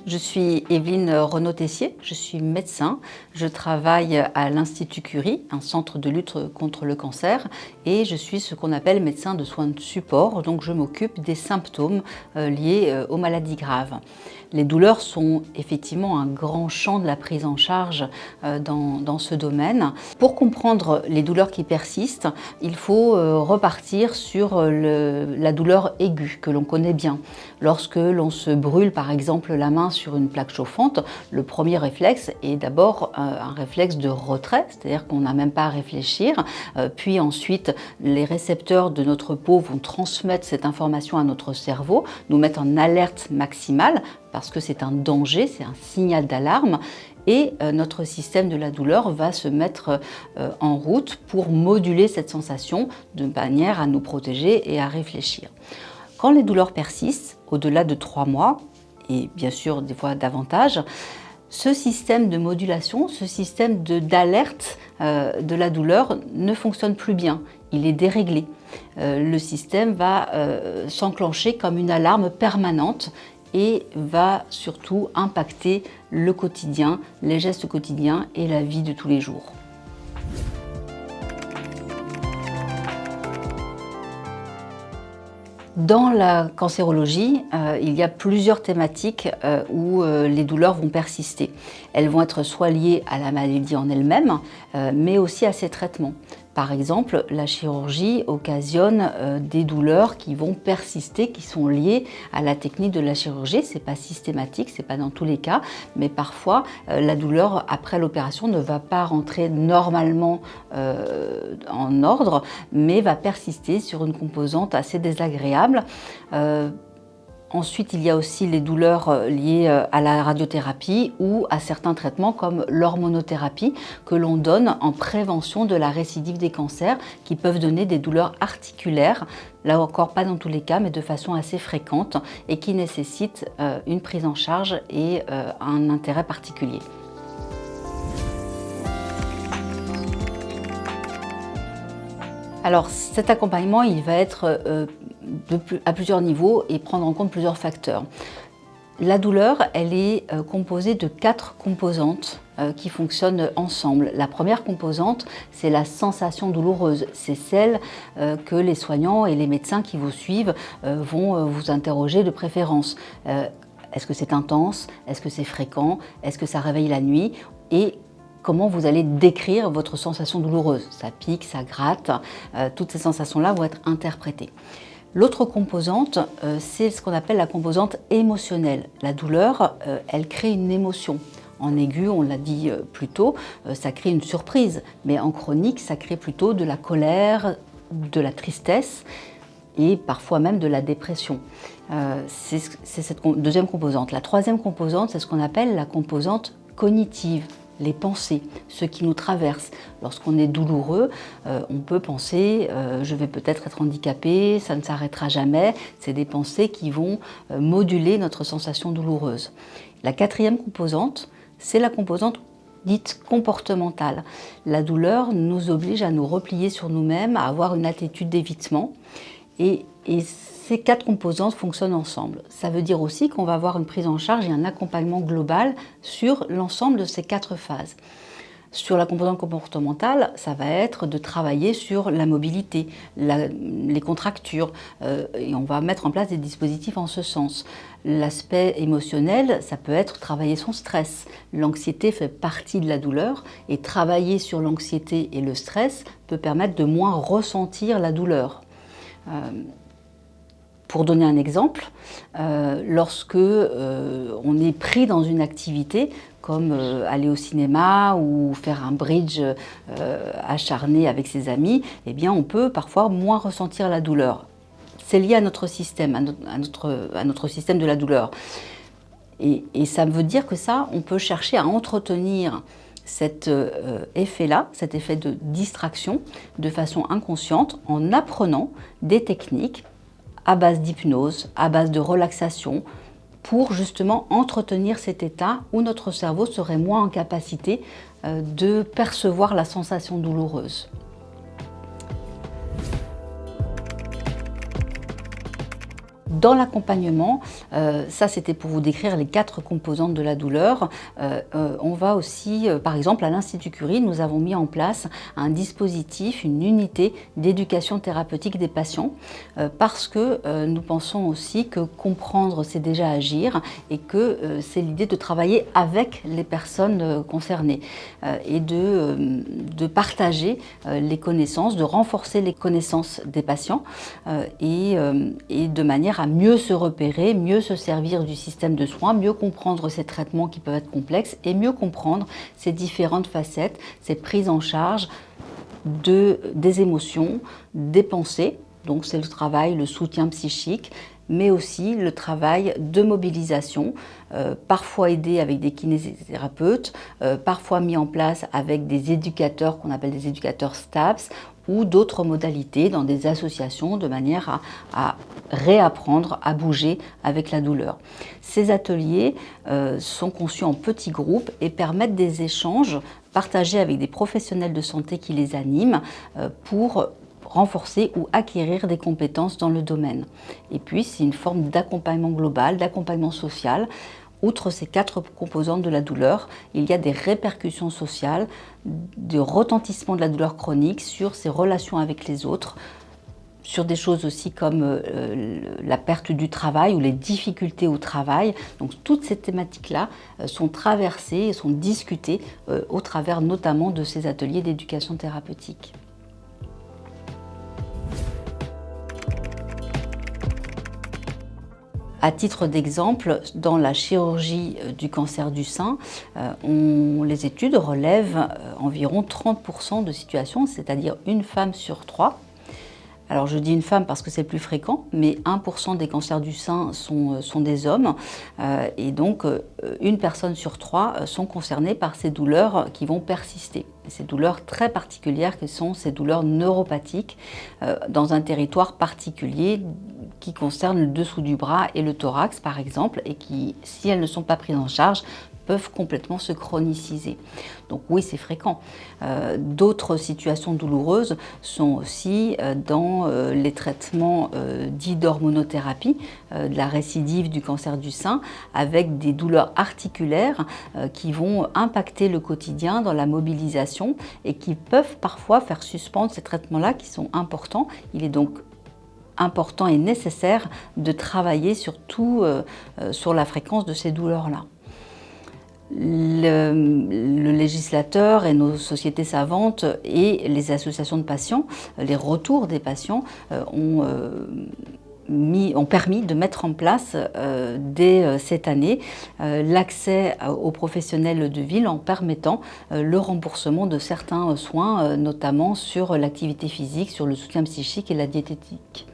Je suis Evelyne Renaud-Tessier, je suis médecin, je travaille à l'Institut Curie, un centre de lutte contre le cancer, et je suis ce qu'on appelle médecin de soins de support, donc je m'occupe des symptômes liés aux maladies graves. Les douleurs sont effectivement un grand champ de la prise en charge dans ce domaine. Pour comprendre les douleurs qui persistent, il faut repartir sur la douleur aiguë que l'on connaît bien. Lorsque l'on se brûle par exemple la main sur une plaque chauffante, le premier réflexe est d'abord un réflexe de retrait, c'est-à-dire qu'on n'a même pas à réfléchir, puis ensuite les récepteurs de notre peau vont transmettre cette information à notre cerveau, nous mettre en alerte maximale parce que c'est un danger, c'est un signal d'alarme, et notre système de la douleur va se mettre en route pour moduler cette sensation de manière à nous protéger et à réfléchir. Quand les douleurs persistent, au-delà de 3 mois, et bien sûr des fois davantage, ce système de modulation, ce système d'alerte de la douleur ne fonctionne plus bien, il est déréglé. Le système va s'enclencher comme une alarme permanente et va surtout impacter le quotidien, les gestes quotidiens et la vie de tous les jours. Dans la cancérologie, il y a plusieurs thématiques où les douleurs vont persister. Elles vont être soit liées à la maladie en elle-même, mais aussi à ses traitements. Par exemple, la chirurgie occasionne des douleurs qui vont persister, qui sont liées à la technique de la chirurgie. Ce n'est pas systématique, ce n'est pas dans tous les cas, mais parfois la douleur après l'opération ne va pas rentrer normalement en ordre, mais va persister sur une composante assez désagréable. Ensuite, il y a aussi les douleurs liées à la radiothérapie ou à certains traitements comme l'hormonothérapie que l'on donne en prévention de la récidive des cancers qui peuvent donner des douleurs articulaires, là encore pas dans tous les cas mais de façon assez fréquente et qui nécessitent une prise en charge et un intérêt particulier. Alors cet accompagnement, il va être à plusieurs niveaux et prendre en compte plusieurs facteurs. La douleur, elle est composée de 4 composantes qui fonctionnent ensemble. La première composante, c'est la sensation douloureuse. C'est celle que les soignants et les médecins qui vous suivent vont vous interroger de préférence. Est-ce que c'est intense? Est-ce que c'est fréquent? Est-ce que ça réveille la nuit? Et comment vous allez décrire votre sensation douloureuse? Ça pique, ça gratte, toutes ces sensations-là vont être interprétées. L'autre composante, c'est ce qu'on appelle la composante émotionnelle. La douleur, elle crée une émotion. En aigu, on l'a dit plus tôt, ça crée une surprise, mais en chronique, ça crée plutôt de la colère, de la tristesse et parfois même de la dépression. C'est cette deuxième composante. La troisième composante, c'est ce qu'on appelle la composante cognitive. Les pensées, ce qui nous traverse. Lorsqu'on est douloureux, on peut penser je vais peut-être être handicapé, ça ne s'arrêtera jamais. C'est des pensées qui vont moduler notre sensation douloureuse. La quatrième composante, c'est la composante dite comportementale. La douleur nous oblige à nous replier sur nous-mêmes, à avoir une attitude d'évitement. Et ces 4 composantes fonctionnent ensemble. Ça veut dire aussi qu'on va avoir une prise en charge et un accompagnement global sur l'ensemble de ces 4 phases. Sur la composante comportementale, ça va être de travailler sur la mobilité, les contractures, et on va mettre en place des dispositifs en ce sens. L'aspect émotionnel, ça peut être travailler son stress. L'anxiété fait partie de la douleur et travailler sur l'anxiété et le stress peut permettre de moins ressentir la douleur. Pour donner un exemple, lorsque on est pris dans une activité comme aller au cinéma ou faire un bridge acharné avec ses amis, eh bien on peut parfois moins ressentir la douleur. C'est lié à notre système, à notre système de la douleur. Et ça veut dire que ça, on peut chercher à entretenir cet effet-là, cet effet de distraction, de façon inconsciente, en apprenant des techniques à base d'hypnose, à base de relaxation, pour justement entretenir cet état où notre cerveau serait moins en capacité de percevoir la sensation douloureuse. Dans l'accompagnement, ça c'était pour vous décrire les 4 composantes de la douleur, on va aussi, par exemple à l'Institut Curie, nous avons mis en place un dispositif, une unité d'éducation thérapeutique des patients, parce que nous pensons aussi que comprendre c'est déjà agir et que c'est l'idée de travailler avec les personnes concernées et de partager les connaissances, de renforcer les connaissances des patients et de manière à mieux se repérer, mieux se servir du système de soins, mieux comprendre ces traitements qui peuvent être complexes et mieux comprendre ces différentes facettes, ces prises en charge des émotions, des pensées. Donc c'est le travail, le soutien psychique, mais aussi le travail de mobilisation, parfois aidé avec des kinésithérapeutes, parfois mis en place avec des éducateurs qu'on appelle des éducateurs STAPS, ou d'autres modalités dans des associations de manière à réapprendre à bouger avec la douleur. Ces ateliers sont conçus en petits groupes et permettent des échanges partagés avec des professionnels de santé qui les animent pour renforcer ou acquérir des compétences dans le domaine. Et puis, c'est une forme d'accompagnement global, d'accompagnement social. Outre ces 4 composantes de la douleur, il y a des répercussions sociales, de retentissement de la douleur chronique sur ses relations avec les autres, sur des choses aussi comme la perte du travail ou les difficultés au travail. Donc toutes ces thématiques-là sont traversées et sont discutées au travers notamment de ces ateliers d'éducation thérapeutique. À titre d'exemple, dans la chirurgie du cancer du sein, les études relèvent environ 30% de situations, c'est-à-dire une femme sur 3. Alors je dis une femme parce que c'est plus fréquent, mais 1% des cancers du sein sont des hommes et donc une personne sur 3 sont concernées par ces douleurs qui vont persister. Ces douleurs très particulières qui sont ces douleurs neuropathiques dans un territoire particulier qui concerne le dessous du bras et le thorax par exemple et qui, si elles ne sont pas prises en charge, peuvent complètement se chroniciser. Donc oui, c'est fréquent. D'autres situations douloureuses sont aussi dans les traitements dits d'hormonothérapie, de la récidive du cancer du sein, avec des douleurs articulaires qui vont impacter le quotidien dans la mobilisation et qui peuvent parfois faire suspendre ces traitements-là qui sont importants. Il est donc important et nécessaire de travailler surtout sur la fréquence de ces douleurs-là. Le législateur et nos sociétés savantes et les associations de patients, les retours des patients ont permis de mettre en place dès cette année l'accès aux professionnels de ville en permettant le remboursement de certains soins, notamment sur l'activité physique, sur le soutien psychique et la diététique.